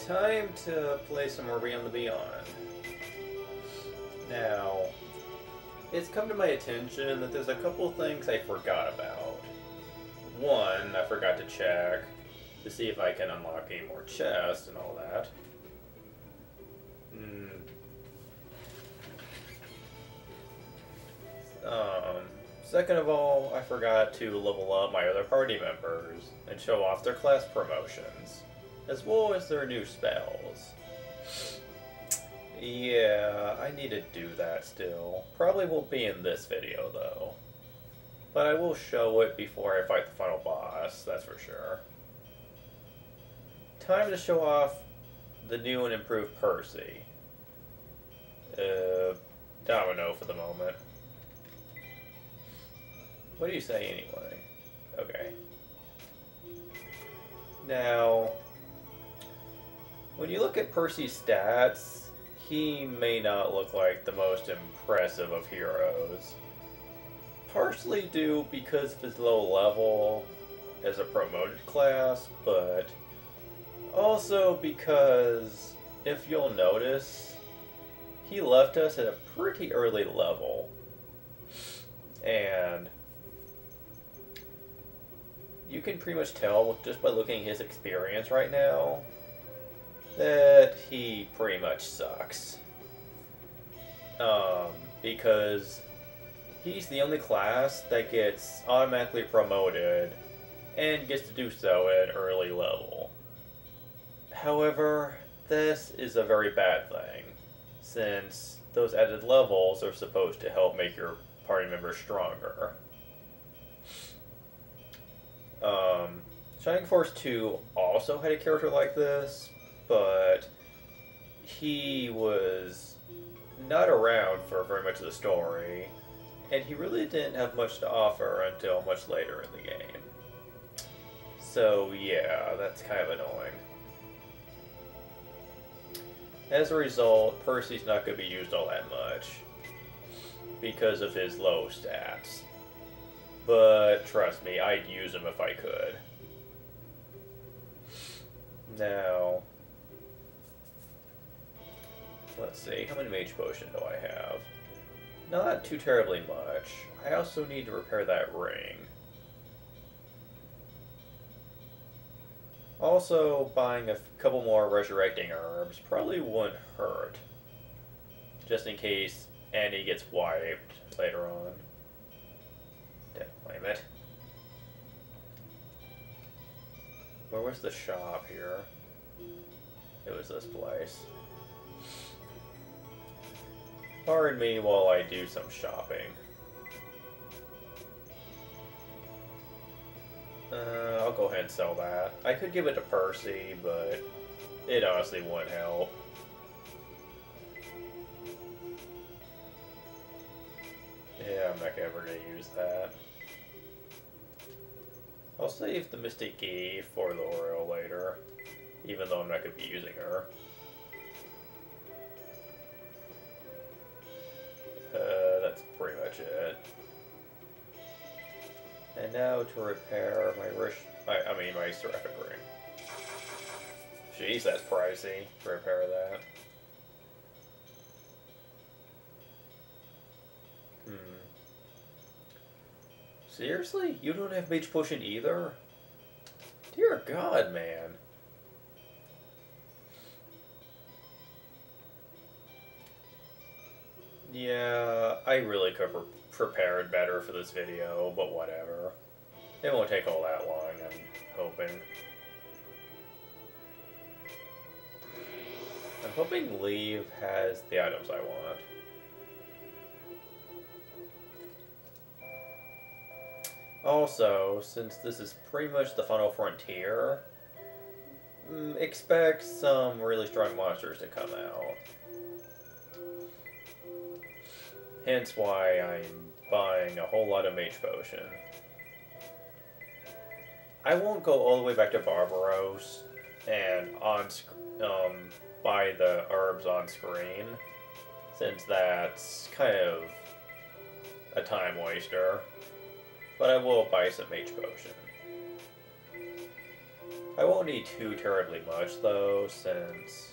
Time to play some more Beyond the Beyond. Now, it's come to my attention that there's a couple things I forgot about. One, I forgot to check to see if I can unlock any more chests and all that. Second of all, I forgot to level up my other party members and show off their class promotions, as well as their new spells. Yeah, I need to do that still. Probably won't be in this video though. But I will show it before I fight the final boss, that's for sure. Time to show off the new and improved Percy. Domino for the moment. What do you say anyway? Okay. Now, when you look at Percy's stats, he may not look like the most impressive of heroes. Partially due because of his low level as a promoted class, but also because, if you'll notice, he left us at a pretty early level. And you can pretty much tell just by looking at his experience right now that he pretty much sucks. Because he's the only class that gets automatically promoted and gets to do so at an early level. However, this is a very bad thing, since those added levels are supposed to help make your party members stronger. Shining Force 2 also had a character like this, but he was not around for very much of the story, and he really didn't have much to offer until much later in the game. So yeah, that's kind of annoying. As a result, Percy's not going to be used all that much because of his low stats. But trust me, I'd use him if I could. Now, let's see, how many mage potion do I have? Not too terribly much. I also need to repair that ring. Also, buying a couple more resurrecting herbs probably wouldn't hurt. Just in case Annie gets wiped later on. Wait a minute. Where was the shop here? It was this place. Pardon me while I do some shopping. I'll go ahead and sell that. I could give it to Percy, but it honestly wouldn't help. Yeah, I'm not ever going to use that. I'll save the Mystic Key for L'Oreal later, even though I'm not going to be using her. That's pretty much it. And now to repair my Seraphic Ring. Jeez, that's pricey to repair that. Seriously? You don't have Mage Potion either? Dear God, man. Yeah, I really could have prepared better for this video, but whatever. It won't take all that long, I'm hoping. I'm hoping Leave has the items I want. Also, since this is pretty much the final frontier, expect some really strong monsters to come out. Hence why I'm buying a whole lot of Mage Potion. I won't go all the way back to Barbaros and buy the herbs on screen, since that's kind of a time waster. But I will buy some Mage Potion. I won't need too terribly much though, since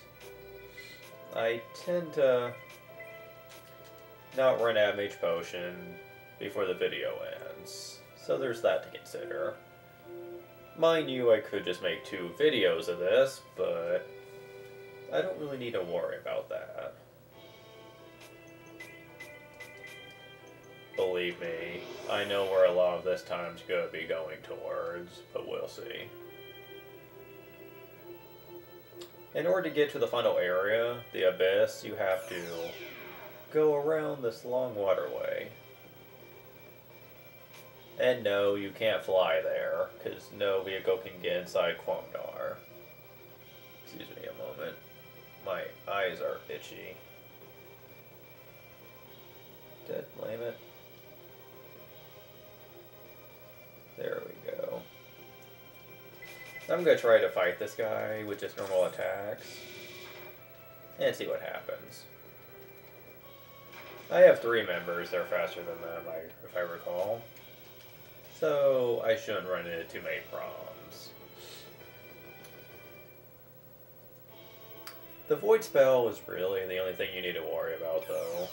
I tend to not run out of Mage Potion before the video ends. So there's that to consider. Mind you, I could just make 2 videos of this, but I don't really need to worry about that. Believe me, I know where a lot of this time's going to be going towards, but we'll see. In order to get to the final area, the Abyss, you have to go around this long waterway. And no, you can't fly there, because no vehicle can get inside Quomdar. Excuse me a moment. My eyes are itchy. Dead, blame it. There we go. I'm going to try to fight this guy with just normal attacks. And see what happens. I have 3 members that are faster than them, if I recall. So I shouldn't run into too many problems. The Void spell is really the only thing you need to worry about, though.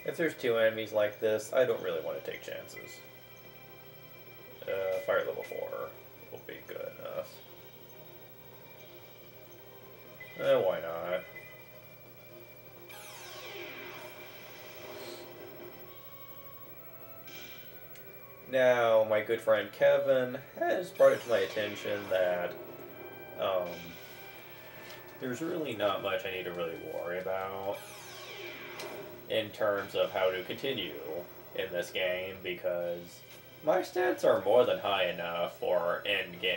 If there's 2 enemies like this, I don't really want to take chances. Fire level 4 will be good enough. Why not? Now, my good friend Kevin has brought it to my attention that there's really not much I need to really worry about in terms of how to continue in this game, because my stats are more than high enough for end game.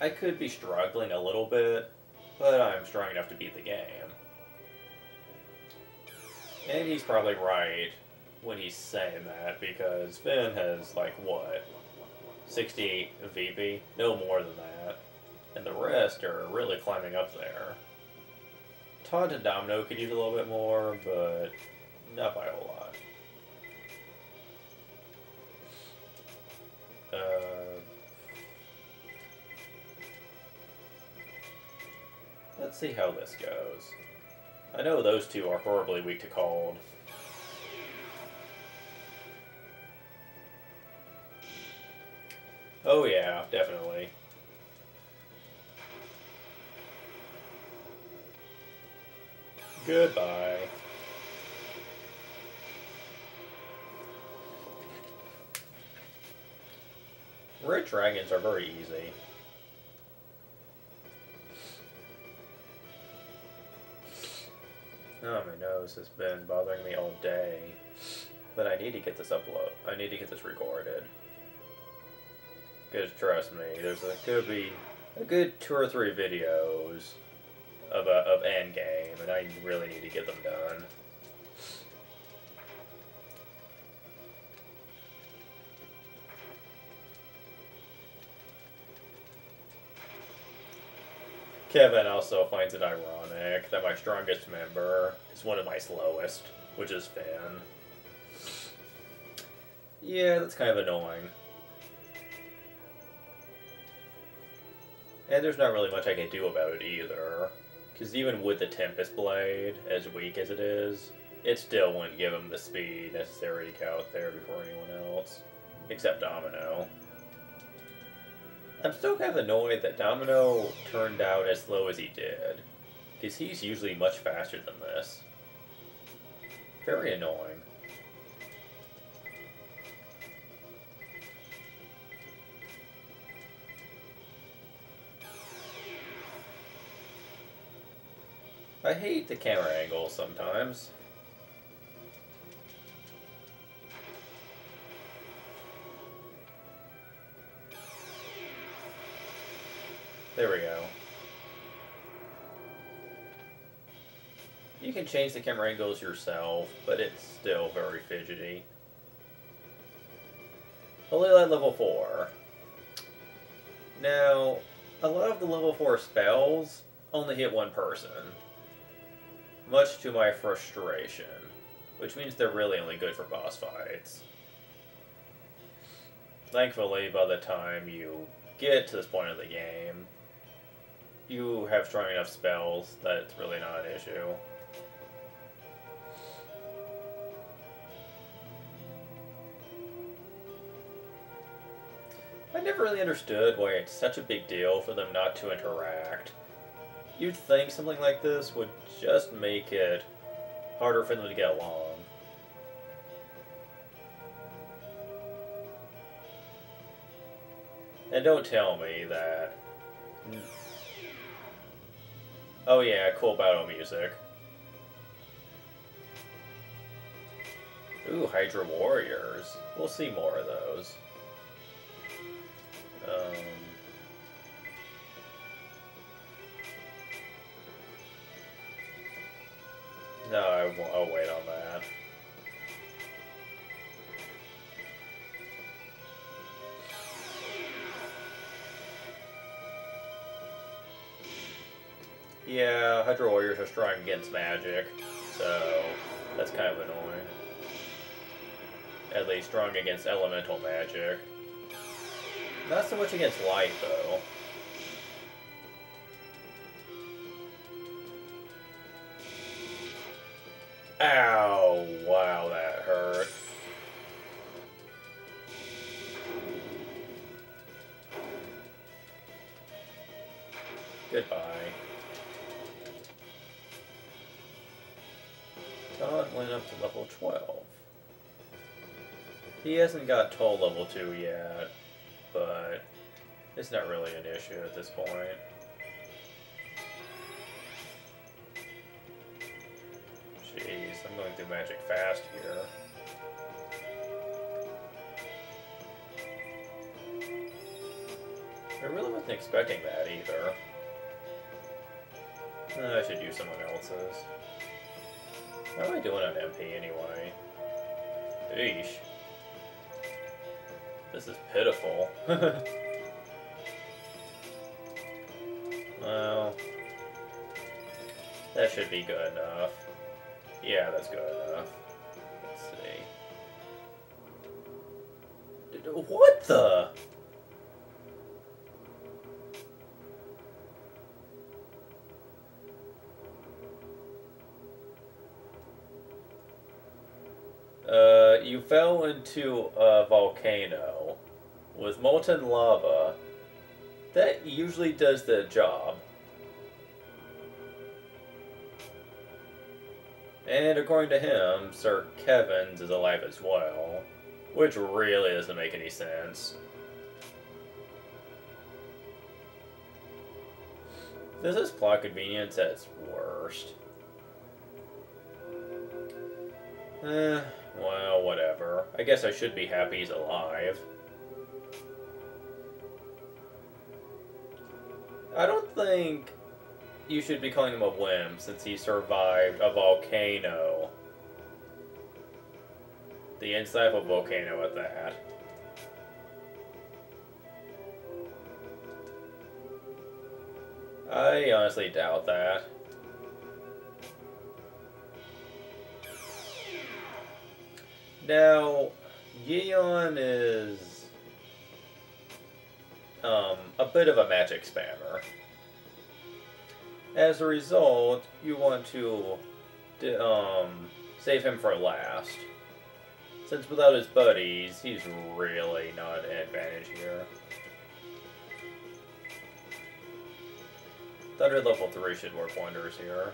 I could be struggling a little bit, but I'm strong enough to beat the game. And he's probably right when he's saying that, because Finn has, like, what? 68 VB? No more than that. And the rest are really climbing up there. Taunt and Domino could use a little bit more, but not by a whole lot. Let's see how this goes. I know those 2 are horribly weak to cold. Oh yeah, definitely. Goodbye. Red dragons are very easy. Oh, my nose has been bothering me all day. But I need to get this I need to get this recorded. Because trust me, could be a good 2 or 3 videos of Endgame, and I really need to get them done. Kevin also finds it ironic that my strongest member is one of my slowest, which is Finn. Yeah, that's kind of annoying. And there's not really much I can do about it either. Because even with the Tempest Blade, as weak as it is, it still wouldn't give him the speed necessary to get out there before anyone else. Except Domino. I'm still kind of annoyed that Domino turned out as slow as he did. Because he's usually much faster than this. Very annoying. I hate the camera angles sometimes. There we go. You can change the camera angles yourself, but it's still very fidgety. Only at level 4. Now, a lot of the level 4 spells only hit one person. much to my frustration, which means they're really only good for boss fights. Thankfully, by the time you get to this point of the game, you have strong enough spells that it's really not an issue. I never really understood why it's such a big deal for them not to interact. You'd think something like this would just make it harder for them to get along. And don't tell me that... Oh yeah, cool battle music. Ooh, Hydra Warriors. We'll see more of those. No, I'll wait on that. Yeah, Hydra Warriors are strong against magic, so that's kind of annoying. At least strong against elemental magic. Not so much against light, though. Ow! Wow, that hurt. Goodbye. Todd went up to level 12. He hasn't got Toll level 2 yet, but it's not really an issue at this point. Jeez, I'm going through magic fast here. I really wasn't expecting that either. I should use someone else's. How am I doing on MP anyway? Eesh. This is pitiful. Well, that should be good enough. Yeah, that's good enough. Let's see. What the? You fell into a volcano with molten lava. That usually does the job. And according to him, Sir Kevin's is alive as well, which really doesn't make any sense. This is plot convenience at its worst. Well, whatever. I guess I should be happy he's alive. I don't think you should be calling him a wimp since he survived a volcano. The inside of a volcano at that. I honestly doubt that. Now, Yeon is a bit of a magic spammer. As a result, you want to save him for last. Since without his buddies, he's really not an advantage here. Thunder level 3 should work wonders here.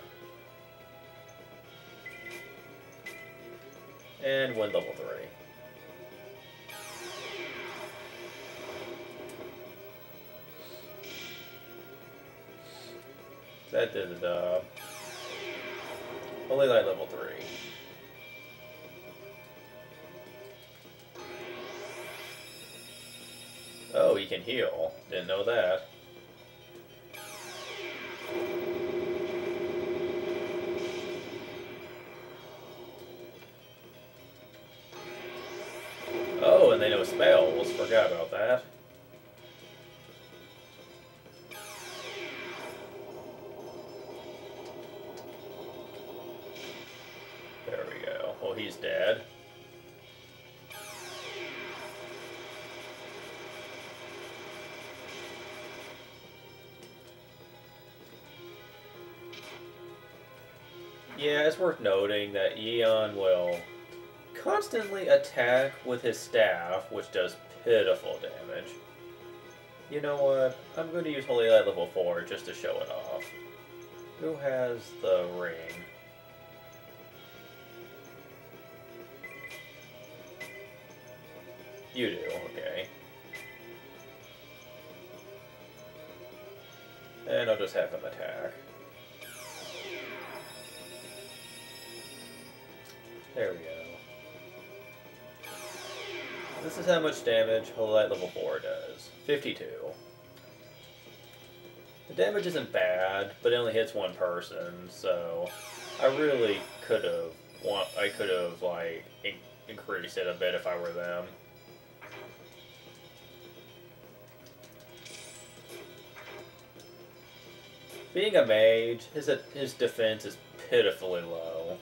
And Wind level 3. That did the job. Holy Light level 3. Oh, he can heal. Didn't know that. Oh, and they know spells. Forgot about that. Yeah, it's worth noting that Eon will constantly attack with his staff, which does pitiful damage. You know what? I'm going to use Holy Light level 4 just to show it off. Who has the ring? You do, okay. And I'll just have him attack. There we go. This is how much damage Holy Light level 4 does. 52. The damage isn't bad, but it only hits one person, so I really could have like increased it a bit if I were them. Being a mage, his defense is pitifully low.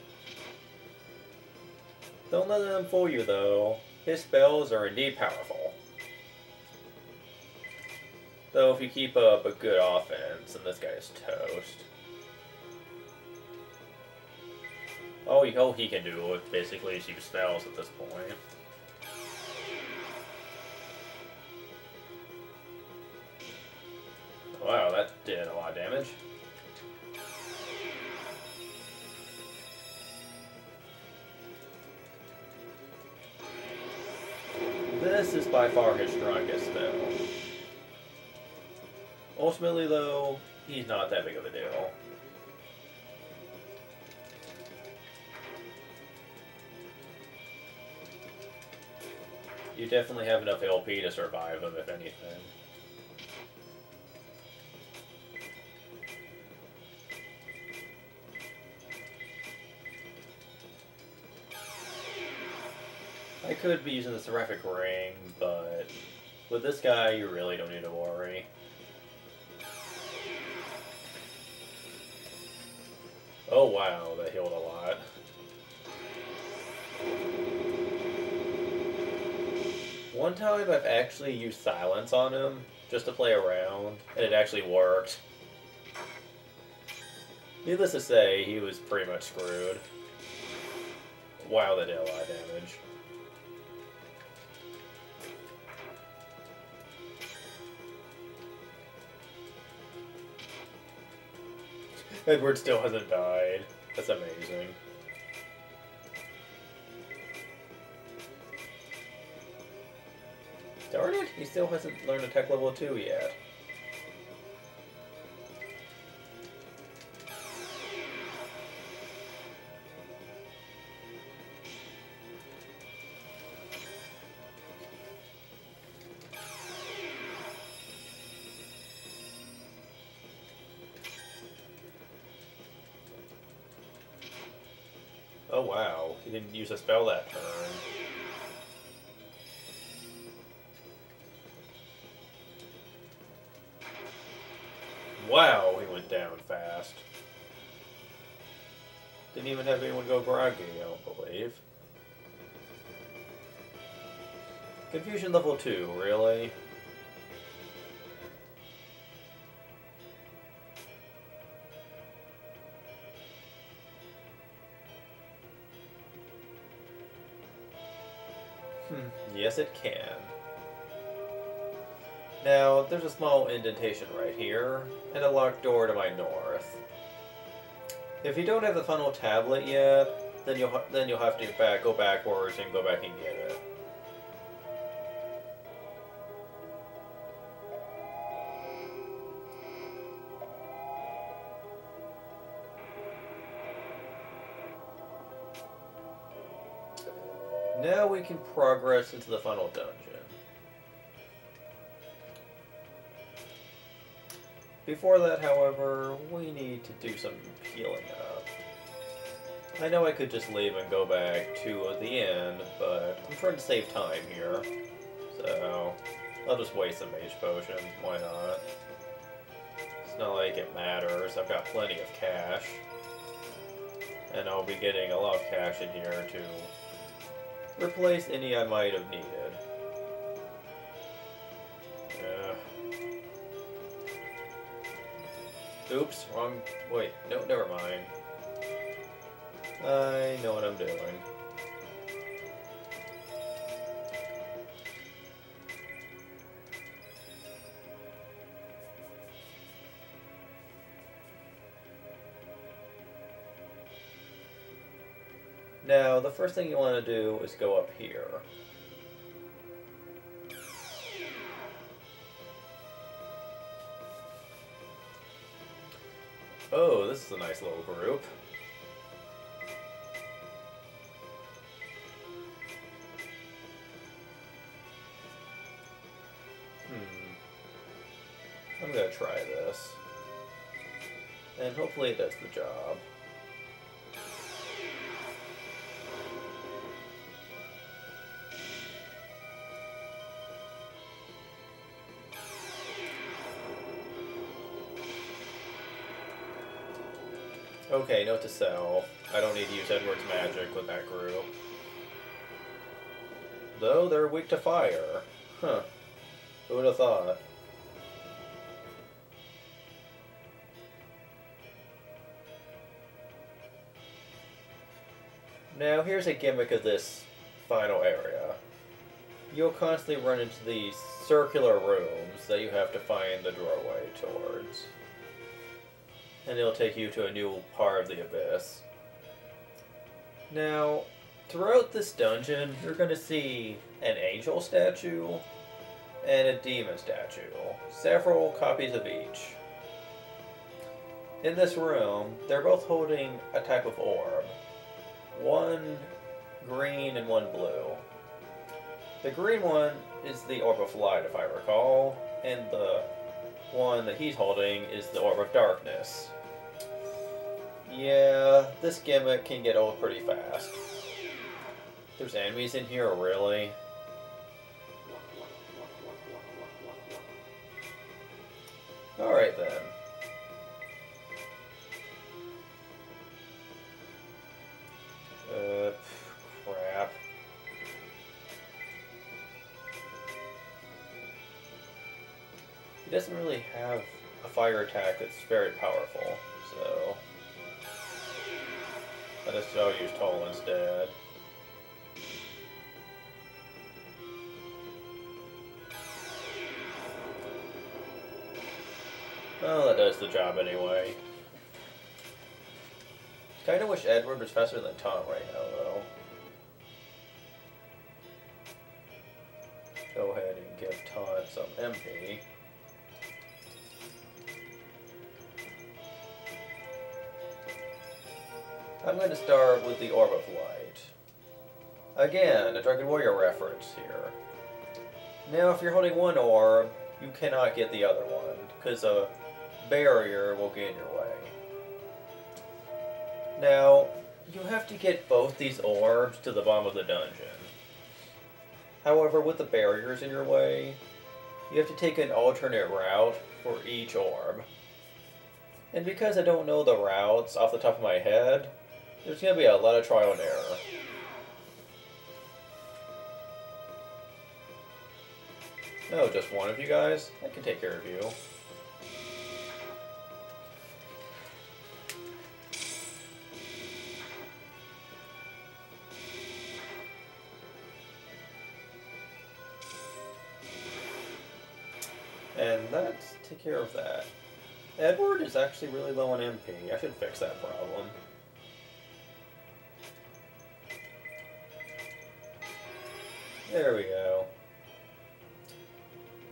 Don't let them fool you though. His spells are indeed powerful. Though if you keep up a good offense, then this guy is toast. All he can do basically is use spells at this point. Wow, that did a lot of damage. This is by far his strongest spell. Ultimately, though, he's not that big of a deal. You definitely have enough LP to survive him, if anything. I could be using the Seraphic Ring, but with this guy, you really don't need to worry. Oh wow, that healed a lot. One time I've actually used Silence on him, just to play around, and it actually worked. Needless to say, he was pretty much screwed. Wow, that did a lot of damage. Edward still hasn't died. That's amazing. Darn it, he still hasn't learned Attack Level 2 yet. Oh wow, he didn't use a spell that turn. Wow, he went down fast. Didn't even have anyone go groggy, I don't believe. Confusion level 2, really? Yes, it can. Now, there's a small indentation right here, and a locked door to my north. If you don't have the funnel tablet yet, then you'll have to go backwards and go back and get it. Now we can progress into the funnel dungeon. Before that, however, we need to do some healing up. I know I could just leave and go back to the end, but I'm trying to save time here. So, I'll just waste some mage potions, why not? It's not like it matters, I've got plenty of cash. And I'll be getting a lot of cash in here to replace any I might have needed. Oops, wrong. Wait, no, never mind. I know what I'm doing. Now, the first thing you want to do is go up here. Oh, this is a nice little group. I'm gonna try this. And hopefully it does the job. Okay, note to self. I don't need to use Edward's magic with that group. Though they're weak to fire. Huh. Who would have thought? Now here's a gimmick of this final area. You'll constantly run into these circular rooms that you have to find the doorway towards. And it'll take you to a new part of the abyss. Now, throughout this dungeon, you're going to see an angel statue and a demon statue. Several copies of each. In this room, they're both holding a type of orb. One green and one blue. The green one is the Orb of Light, if I recall, and the one that he's holding is the Orb of Darkness. Yeah, this gimmick can get old pretty fast. There's enemies in here, really? Alright then. Crap. He doesn't really have a fire attack that's very powerful, so I just I'll use Toll instead. Well, that does the job anyway. Kinda wish Edward was faster than Tom right now, though. Go ahead and give Taunt some MP. I'm going to start with the Orb of Light. Again, a Dragon Warrior reference here. Now, if you're holding one orb, you cannot get the other one, because a barrier will get in your way. Now, you have to get both these orbs to the bottom of the dungeon. However, with the barriers in your way, you have to take an alternate route for each orb. And because I don't know the routes off the top of my head, there's going to be a lot of trial and error. Oh, just one of you guys? I can take care of you. And let's take care of that. Edward is actually really low on MP. I should fix that problem. There we go.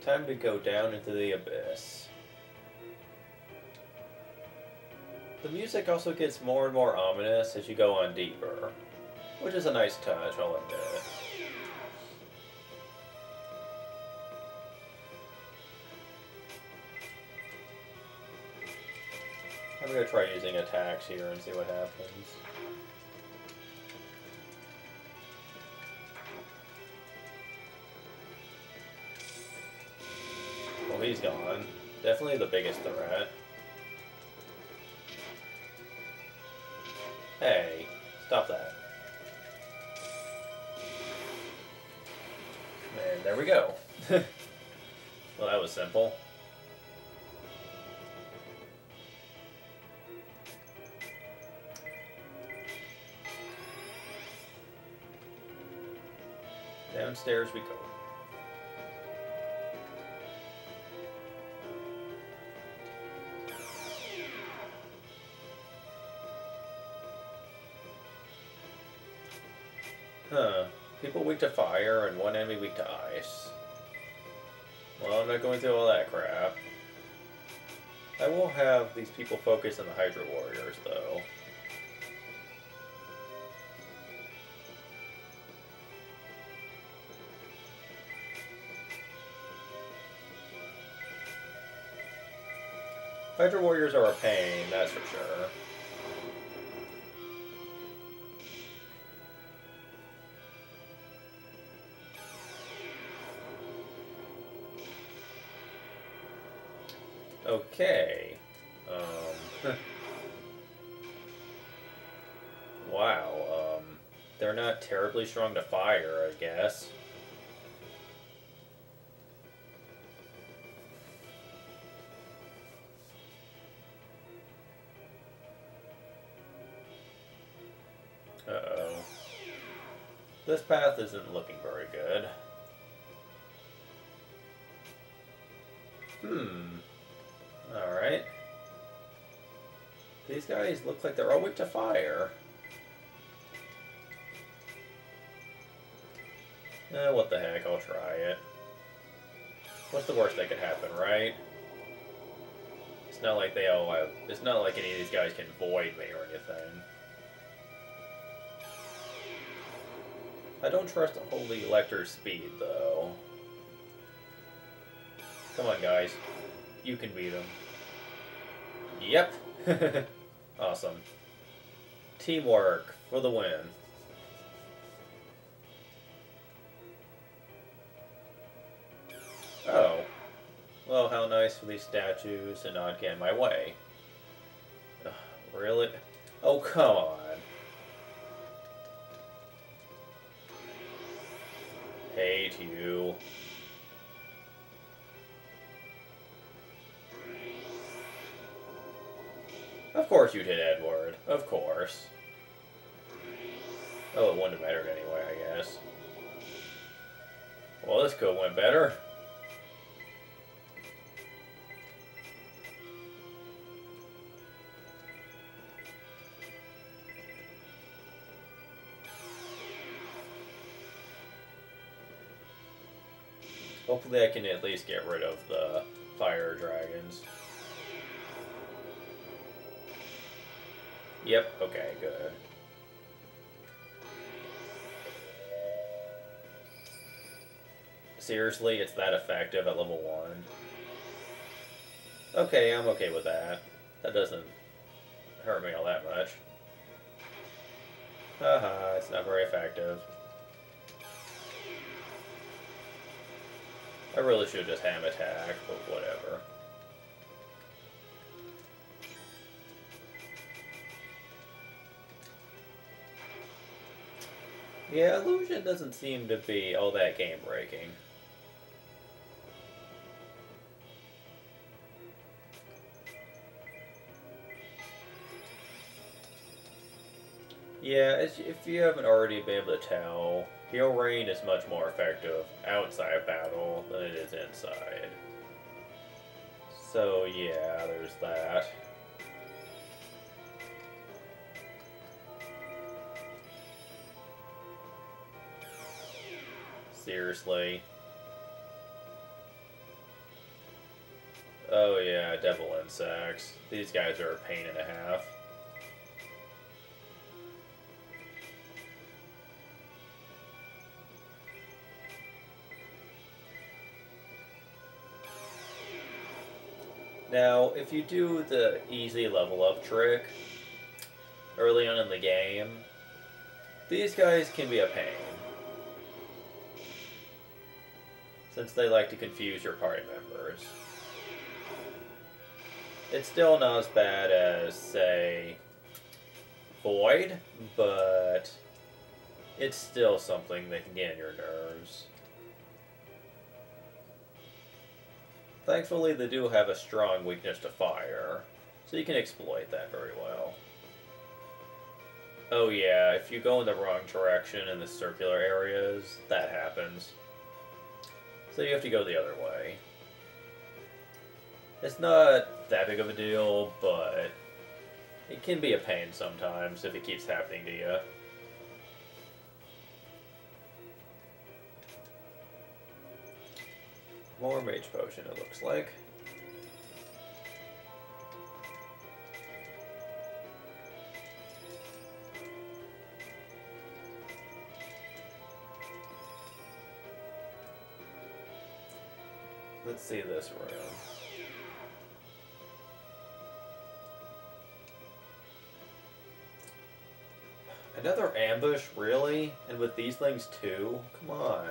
Time to go down into the abyss. The music also gets more and more ominous as you go on deeper, which is a nice touch, I'll admit. I'm going to try using attacks here and see what happens. Well, he's gone. Definitely the biggest threat. Hey, stop that. And there we go. Well, that was simple. Downstairs we go. Huh. People weak to fire and one enemy weak to ice. Well, I'm not going through all that crap. I will have these people focus on the Hydra Warriors, though. Hydra Warriors are a pain, that's for sure. Okay. Wow, they're not terribly strong to fire, I guess. Uh-oh. This path isn't looking very good. Alright. These guys look like they're all weak to fire. What the heck, I'll try it. What's the worst that could happen, right? It's not like they all have... It's not like any of these guys can void me or anything. I don't trust Holy Elector's speed, though. Come on, guys. You can beat him. Yep. Awesome. Teamwork for the win. Oh. Well, how nice for these statues to not get in my way. Ugh, really? Oh, come on. Hate you. Of course you'd hit Edward. Of course. Oh, it wouldn't have mattered anyway, I guess. Well, this could have went better. Hopefully I can at least get rid of the fire dragons. Yep, okay, good. Seriously, it's that effective at level 1? Okay, I'm okay with that. That doesn't hurt me all that much. Haha, it's not very effective. I really should just ham attack, but whatever. Yeah, illusion doesn't seem to be all that game-breaking. Yeah, if you haven't already been able to tell, Heal Rain is much more effective outside of battle than it is inside. So yeah, there's that. Seriously. Oh yeah, devil insects. These guys are a pain and a half. Now, if you do the easy level up trick early on in the game, these guys can be a pain, since they like to confuse your party members. It's still not as bad as, say, Void, but it's still something that can get on your nerves. Thankfully, they do have a strong weakness to fire, so you can exploit that very well. Oh yeah, if you go in the wrong direction in the circular areas, that happens. So you have to go the other way. It's not that big of a deal, but it can be a pain sometimes if it keeps happening to you. More mage potion, it looks like. Let's see this room. Another ambush, really? And with these things too? Come on.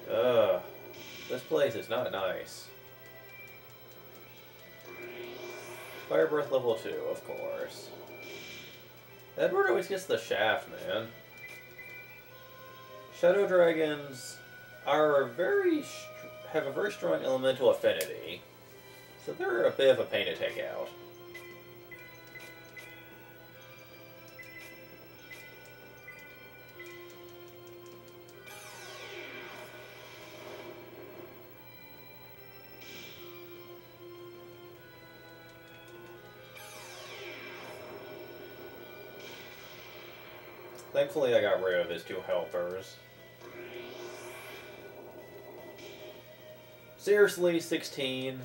Ugh. This place is not nice. Fire Breath level 2, of course. Edward always gets the shaft, man. Shadow dragons are have a very strong elemental affinity, so they're a bit of a pain to take out. Thankfully, I got rid of his 2 helpers. Seriously, 16?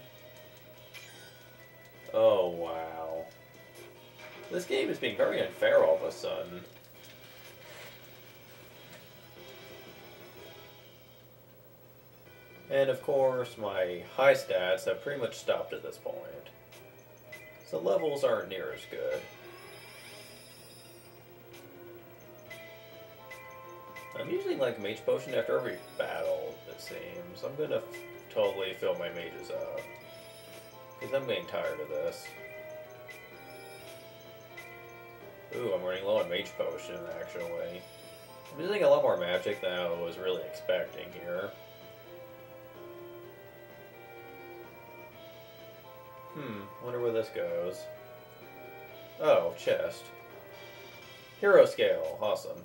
Oh, wow. This game is being very unfair all of a sudden. And of course, my high stats have pretty much stopped at this point. So levels aren't near as good. I'm using like Mage Potion after every battle, it seems. I'm gonna totally fill my mages up. Because I'm getting tired of this. Ooh, I'm running low on Mage Potion, actually. I'm using a lot more magic than I was really expecting here. Wonder where this goes. Oh, chest. Hero scale, awesome.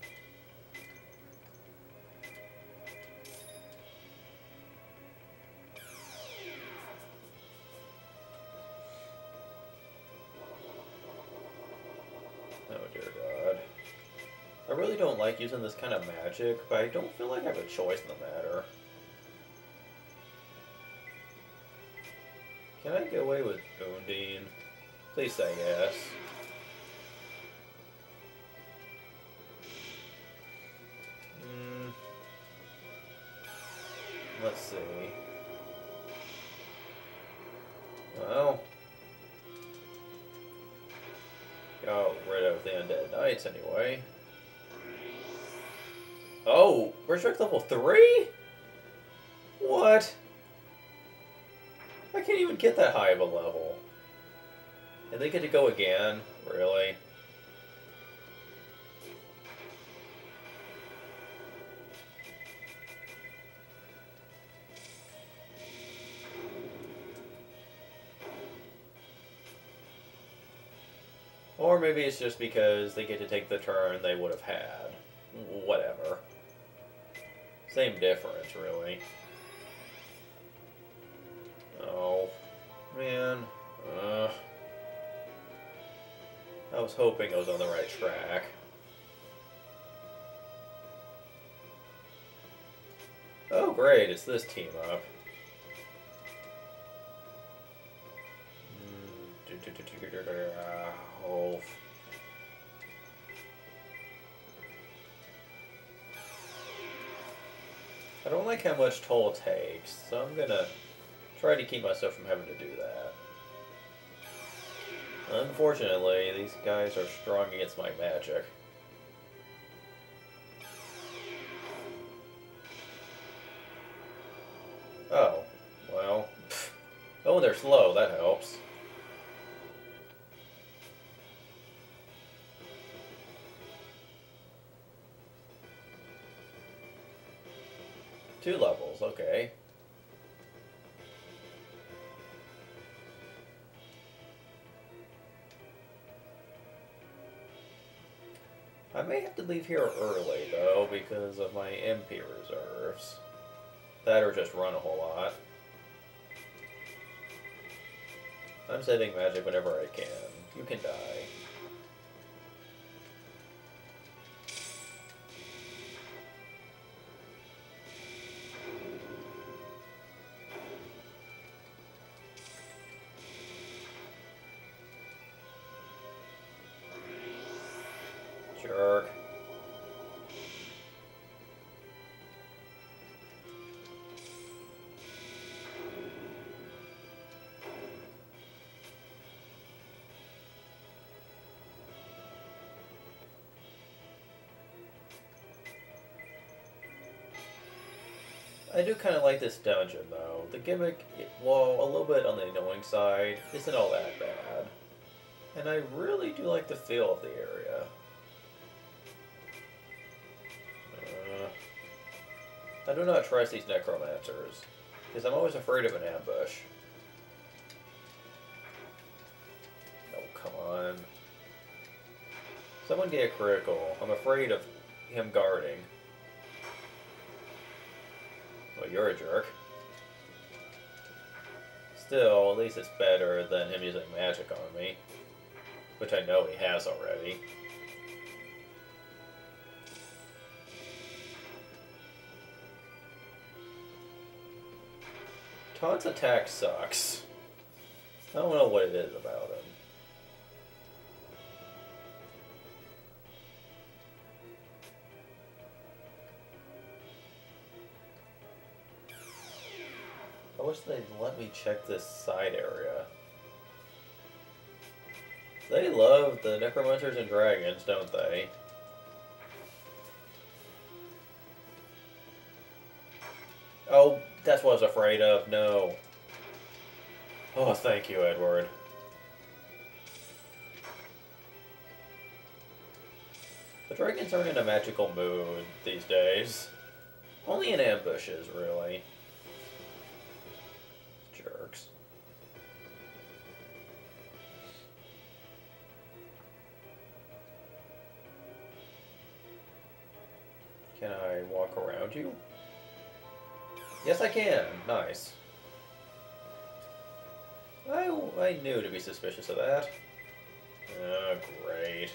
Oh dear God. I really don't like using this kind of magic, but I don't feel like I have a choice in the matter. Can I get away with Undine? Please say yes. Let's see. Well, got rid of the Undead Knights anyway. Oh, Berserk level 3? What? I can't even get that high of a level. And they get to go again? Really? Or maybe it's just because they get to take the turn they would have had. Whatever. Same difference, really. Oh, man. I was hoping I was on the right track. Oh, great, it's this team up. Oh. I don't like how much toll takes, so I'm gonna try to keep myself from having to do that. Unfortunately, these guys are strong against my magic. Oh, well. Oh, they're slow, that helps. Two levels, okay. I may have to leave here early, though, because of my MP reserves. That or just run a whole lot. I'm saving magic whenever I can. You can die. Jerk. I do kind of like this dungeon, though. The gimmick, while a little bit on the annoying side, isn't all that bad. And I really do like the feel of the area. I do not trust these necromancers, because I'm always afraid of an ambush. Oh, come on. Someone get a critical. I'm afraid of him guarding. Well, you're a jerk. Still, at least it's better than him using magic on me. Which I know he has already. Taunt's attack sucks. I don't know what it is about him. I wish they'd let me check this side area. They love the necromancers and dragons, don't they? Oh, that's what I was afraid of. No. Oh, thank you, Edward. The dragons aren't in a magical mood these days. Only in ambushes, really. Jerks. Can I walk around you? Yes, I can. Nice. I knew to be suspicious of that. Oh, great.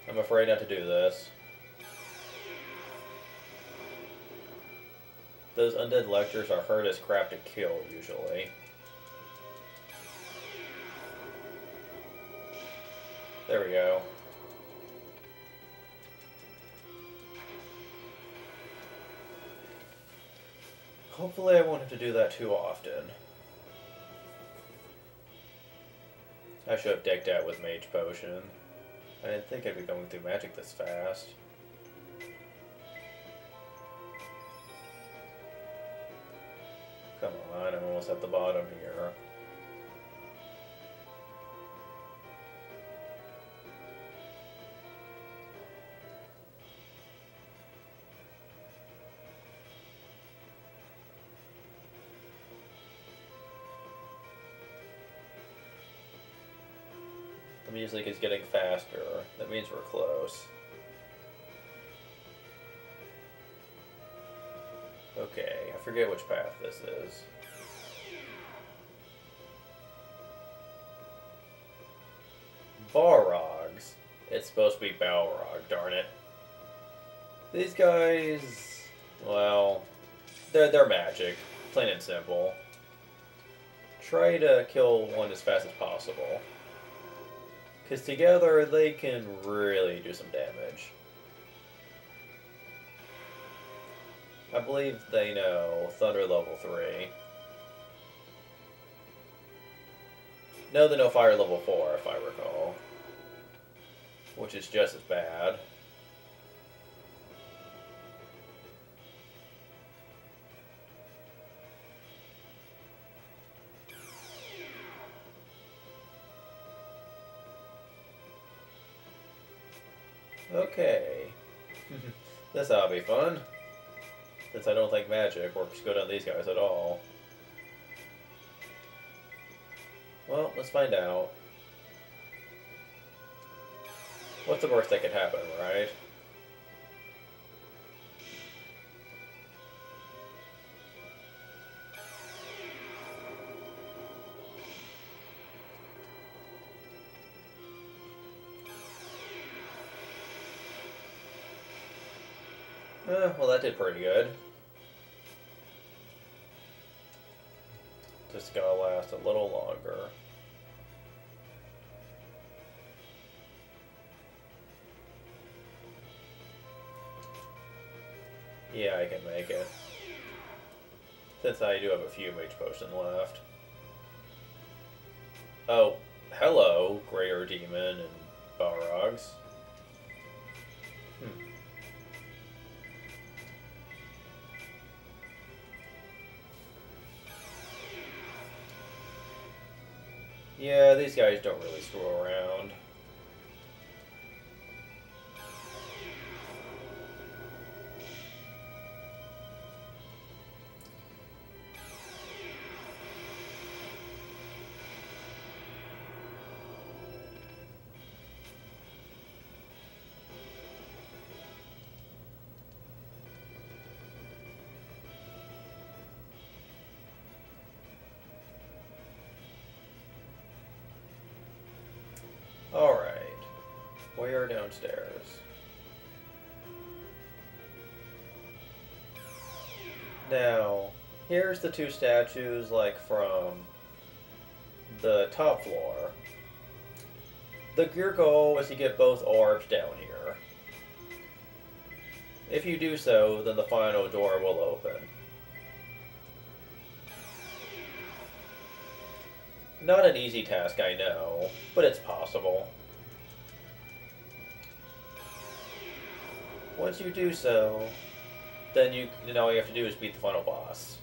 I'm afraid not to do this. Those undead lectors are hard as crap to kill, usually. There we go. Hopefully I won't have to do that too often. I should have decked out with Mage Potion. I didn't think I'd be going through magic this fast. Come on, I'm almost at the bottom here. The music is getting faster. That means we're close. Okay, I forget which path this is. Balrogs. It's supposed to be Balrog, darn it. These guys, well, they're magic, plain and simple. Try to kill one as fast as possible. Because together, they can really do some damage. I believe they know Thunder level 3. No, they know Fire level 4, if I recall. Which is just as bad. Okay. This ought to be fun. Since I don't think magic works good on these guys at all. Well, let's find out. What's the worst that could happen, right? Well, that did pretty good. Just gonna last a little longer. Yeah, I can make it. Since I do have a few mage potion left. Oh, hello, Greyer Demon and Balrogs. Hmm. Yeah, these guys don't really screw around. Alright. We are downstairs. Now, here's the two statues, like, from the top floor. Your goal is to get both orbs down here. If you do so, then the final door will open. Not an easy task, I know, but it's possible. Once you do so, then all you have to do is beat the final boss.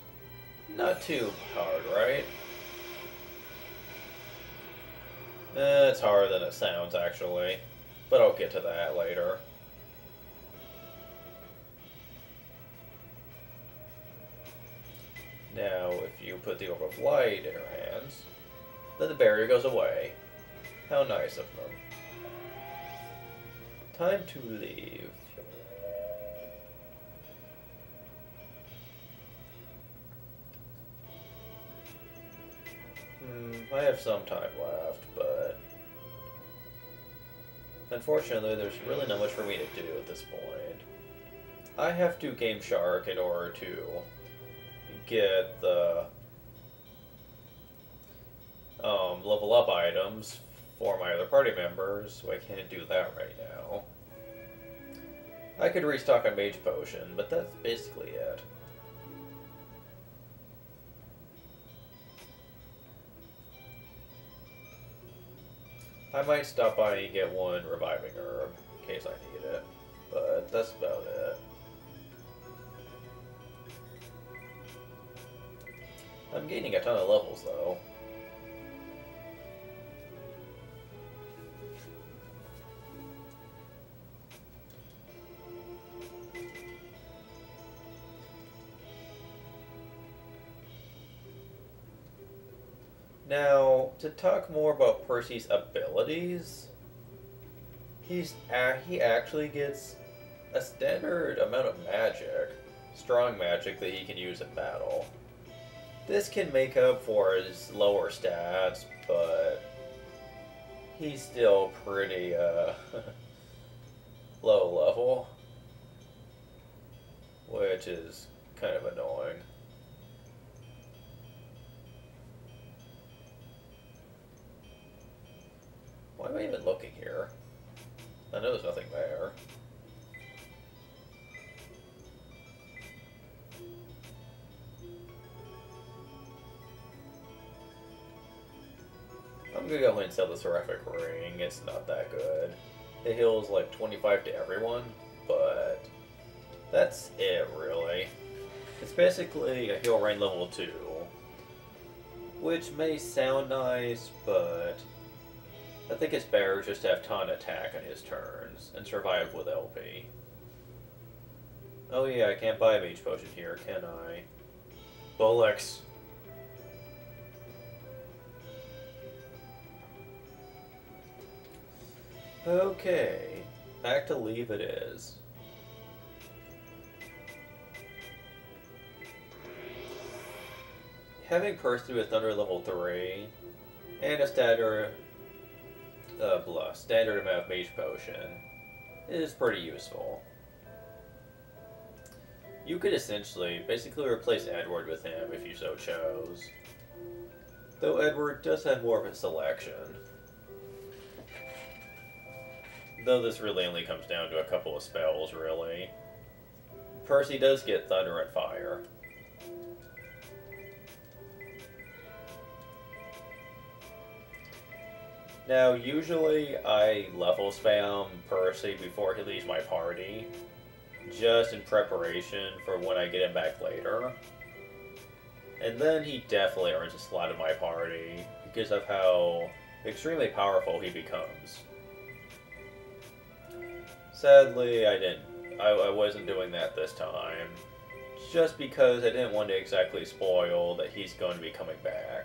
Not too hard, right? It's harder than it sounds, actually. But I'll get to that later. Now, if you put the Orb of Light in her hands, then the barrier goes away. How nice of them. Time to leave. I have some time left, but unfortunately there's really not much for me to do at this point. I have to Game Shark in order to get the level up items for my other party members, so I can't do that right now. I could restock on Mage Potion, but that's basically it. I might stop by and get one Reviving Herb, in case I need it, but that's about it. I'm gaining a ton of levels, though. Now, to talk more about Percy's abilities, he actually gets a standard amount of magic, strong magic, that he can use in battle. This can make up for his lower stats, but he's still pretty low level, which is kind of annoying. Why am I even looking here? I know there's nothing there. I'm gonna go ahead and sell the Seraphic Ring. It's not that good. It heals like 25 to everyone, but that's it, really. It's basically a heal rain level 2, which may sound nice, but I think it's better just to have ton attack on his turns and survive with LP. Oh yeah, I can't buy a Mage Potion here, can I? Bullocks. Okay, back to Leave it is. Having Percy with Thunder level 3 and a standard amount of Mage Potion is pretty useful. You could essentially basically replace Edward with him if you so chose. Though Edward does have more of a selection. Though this really only comes down to a couple of spells, really. Percy does get Thunder and Fire. Now, usually I level spam Percy before he leaves my party, just in preparation for when I get him back later. And then he definitely earns a slot in my party because of how extremely powerful he becomes. Sadly, I wasn't doing that this time, just because I didn't want to exactly spoil that he's going to be coming back.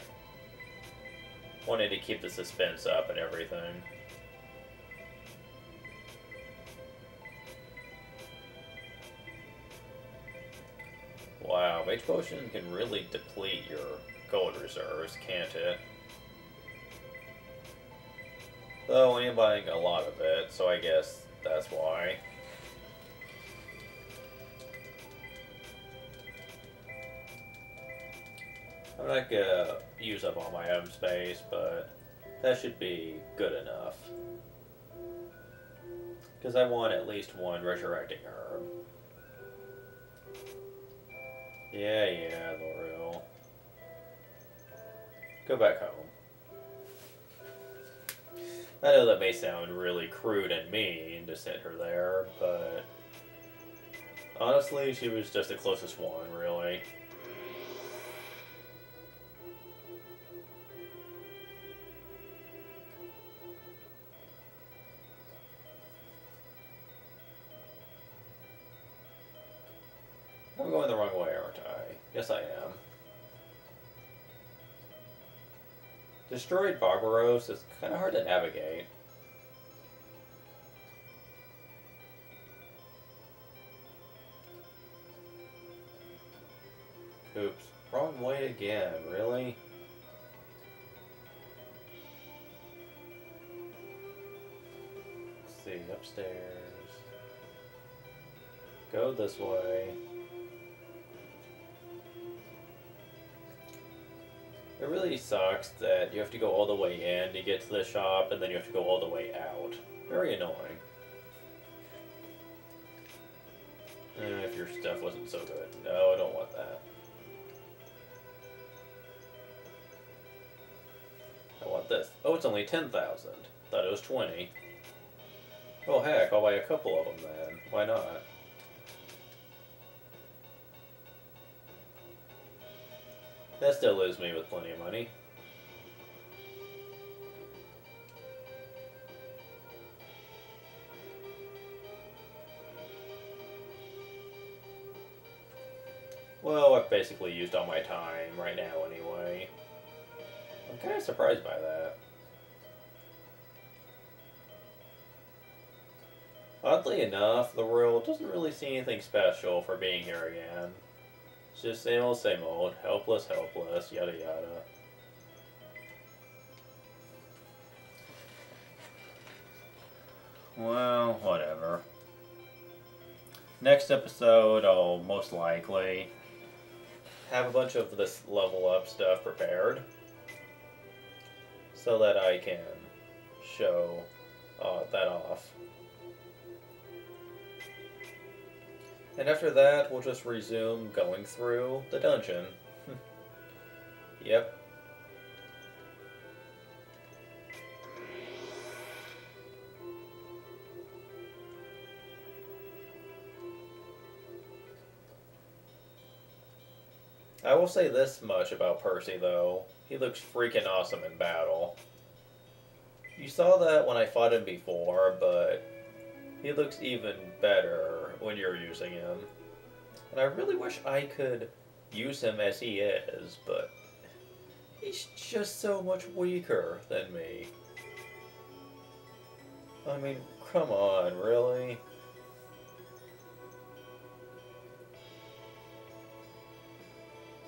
Wanted to keep the suspense up and everything. Wow, Mage Potion can really deplete your gold reserves, can't it? Though I am buying a lot of it, so I guess that's why. I'm not gonna use up all my M space, but that should be good enough. Because I want at least one Resurrecting Herb. Yeah, Laurel. Go back home. I know that may sound really crude and mean to send her there, but honestly, she was just the closest one, really. I'm going the wrong way, aren't I? Yes, I am. Destroyed Barbaros is kind of hard to navigate. Oops. Wrong way again, really? Let's see, upstairs. Go this way. It really sucks that you have to go all the way in to get to the shop, and then you have to go all the way out. Very annoying. If your stuff wasn't so good. No, I don't want that. I want this. Oh, it's only 10,000. Thought it was 20. Oh heck, I'll buy a couple of them then. Why not? That still leaves me with plenty of money. Well, I've basically used all my time right now anyway. I'm kind of surprised by that. Oddly enough, the world doesn't really see anything special for being here again. It's just same old, helpless, yada yada. Well, whatever. Next episode, I'll most likely have a bunch of this level up stuff prepared so that I can show that off. And after that, we'll just resume going through the dungeon. Yep. I will say this much about Percy, though. He looks freaking awesome in battle. You saw that when I fought him before, but he looks even better when you're using him. And I really wish I could use him as he is, but he's just so much weaker than me. I mean, come on, really?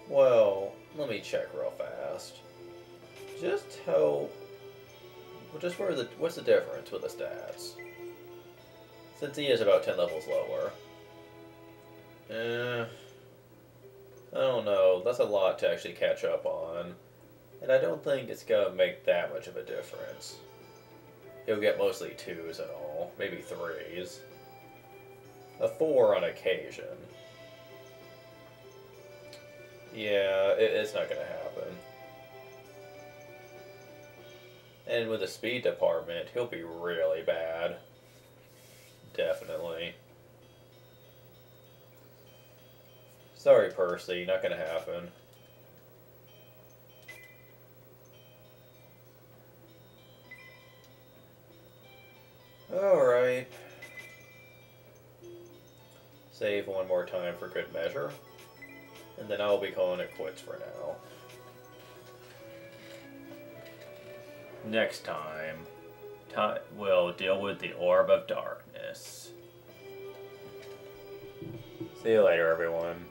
Well, let me check real fast. Just how... what's the difference with the stats? Since he is about 10 levels lower. I don't know. That's a lot to actually catch up on. And I don't think it's gonna make that much of a difference. He'll get mostly 2s and all. Maybe 3s. A 4 on occasion. Yeah, it's not gonna happen. And with the speed department, he'll be really bad. Definitely. Sorry, Percy, not gonna happen. Alright. Save one more time for good measure. And then I'll be calling it quits for now. Next time, we'll deal with the Orb of Darkness. See you later, everyone.